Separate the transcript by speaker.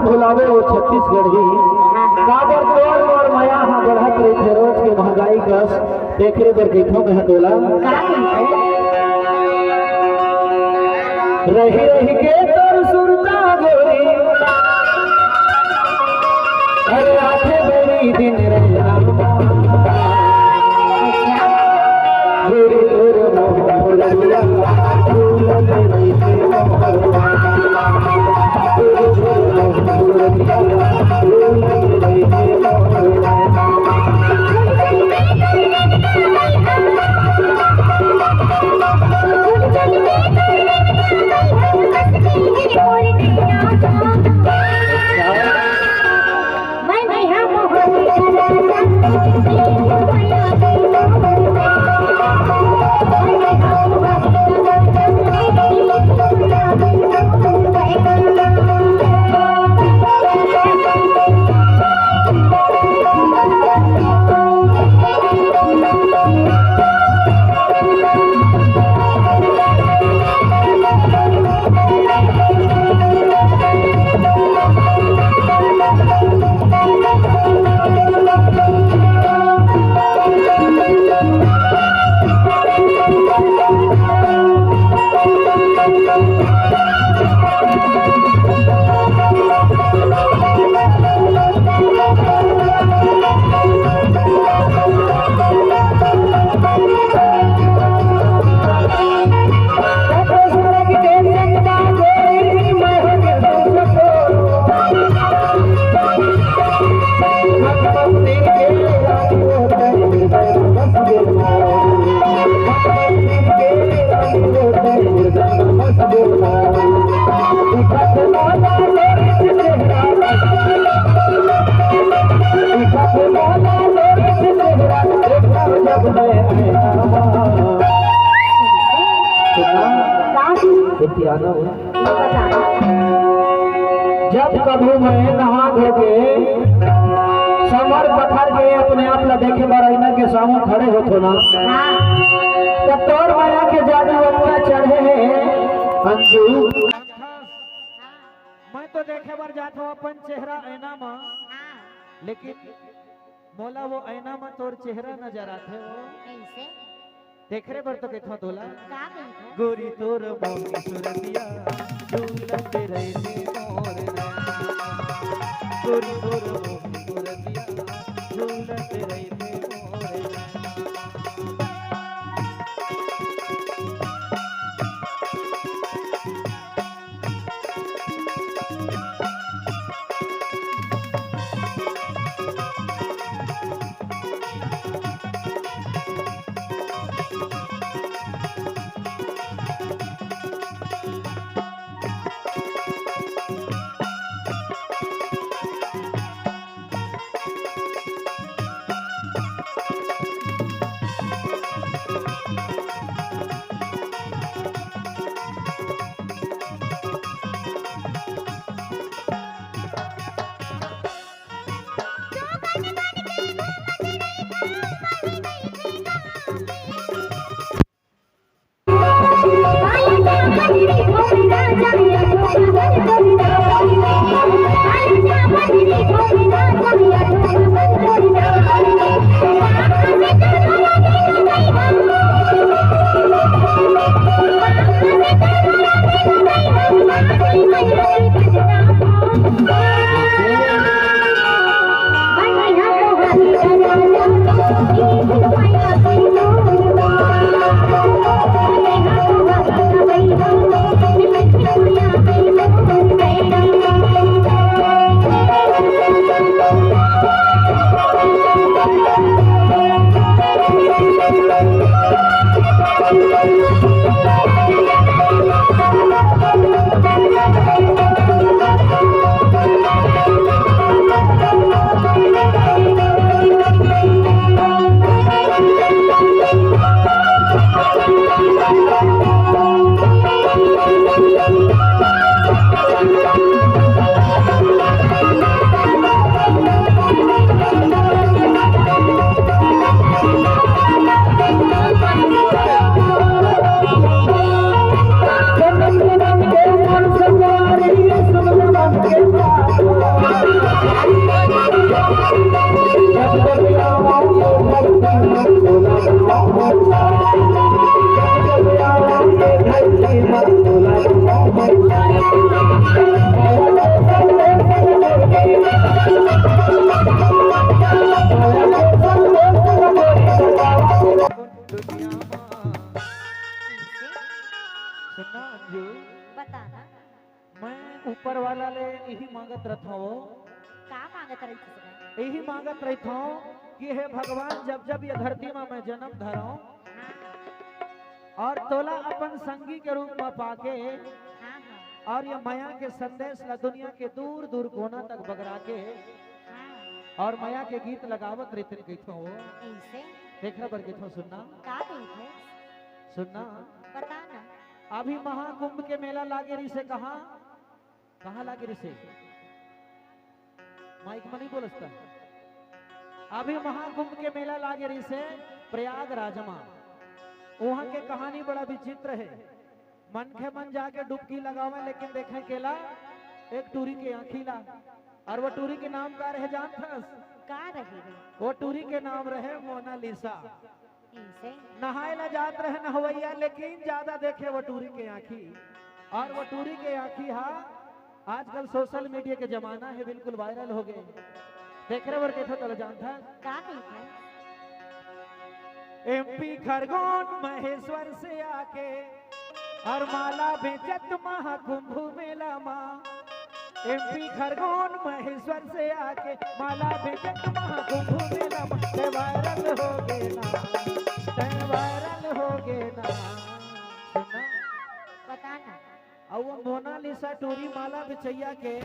Speaker 1: भुलावे वो छत्तीसगढ़ ही काबर तोड़ मोर माया हाँ बढ़त रही थे रोज के महंगाई कस देखरे बर कैथों में तोला रही रही के तोर सुरता गोरी अरे आठे बड़ी दिन रहा गोरी तोर मोर लगा जब कभी मैं नहा धो के समर पत्थर के अपने आप ला देखे बरैना के सामने खड़े होतो ना तब तोर माया के जादू अपना चढ़े अंजू
Speaker 2: मैं तो देखे बार जात हूँ अपन चेहरा ऐना में लेकिन मोला वो ऐना में तोर चेहरा नजर आते हो देखरे बर तो केथो तोला गोरी तोर मोर सुरतिया झूलत रहे मोर गोरी तोर मोर सुरतिया झूलत रहे मोर ऊपर वाला ले यही मांगत रथो
Speaker 3: का मांगत रही थी
Speaker 2: यही मांगत रथो कि हे भगवान जब जब ये धरती में मैं जन्म धरो और तोला अपन संगी के रूप में पाके
Speaker 3: हाँ हाँ
Speaker 2: और ये माया के संदेश ला दुनिया के दूर दूर कोना तक बगरा के
Speaker 3: हाँ
Speaker 2: और माया के गीत लगावत रहते कहते हो
Speaker 3: ऐसे
Speaker 2: देखना पर कहते हो सुनना
Speaker 3: का गई थे
Speaker 2: सुनना
Speaker 3: बता ना
Speaker 2: अभी महाकुंभ के मेला लागे रही से कहाँ कहाँ लागे रही से माइक में नहीं बोलता अभी महाकुंभ के मेला लागे रही से प्रयागराज में वहां के कहानी बड़ा विचित्र है मन के मन जाके डुबकी लगावे लेकिन देखे केला एक टूरी के आंखी ला और वो टूरी के नाम का रहे जानथस
Speaker 3: का रही रे
Speaker 2: वो टूरी के नाम रहे मोनालिसा
Speaker 3: ऐसे
Speaker 2: नहाए ला जात रहे नहवैया लेकिन ज्यादा देखे वो टूरी के आंखी और वो टूरी के आंखी हा आजकल सोशल मीडिया के जमाना है बिल्कुल वायरल हो गए देख रहे वर कैसे चल जानता
Speaker 3: का गई थे
Speaker 2: एमपी खरगोन महेश्वर से आके और माला बेचत महाकुंभ मेला माँ एमपी खरगोन महेश्वर से आके माला बेचत महाकुंभ मेला माँ ते वायरल हो गे ना ते वायरल हो गे ना सुना
Speaker 3: बता ना
Speaker 2: और वो मोनालिसा टूरी माला बेचैया के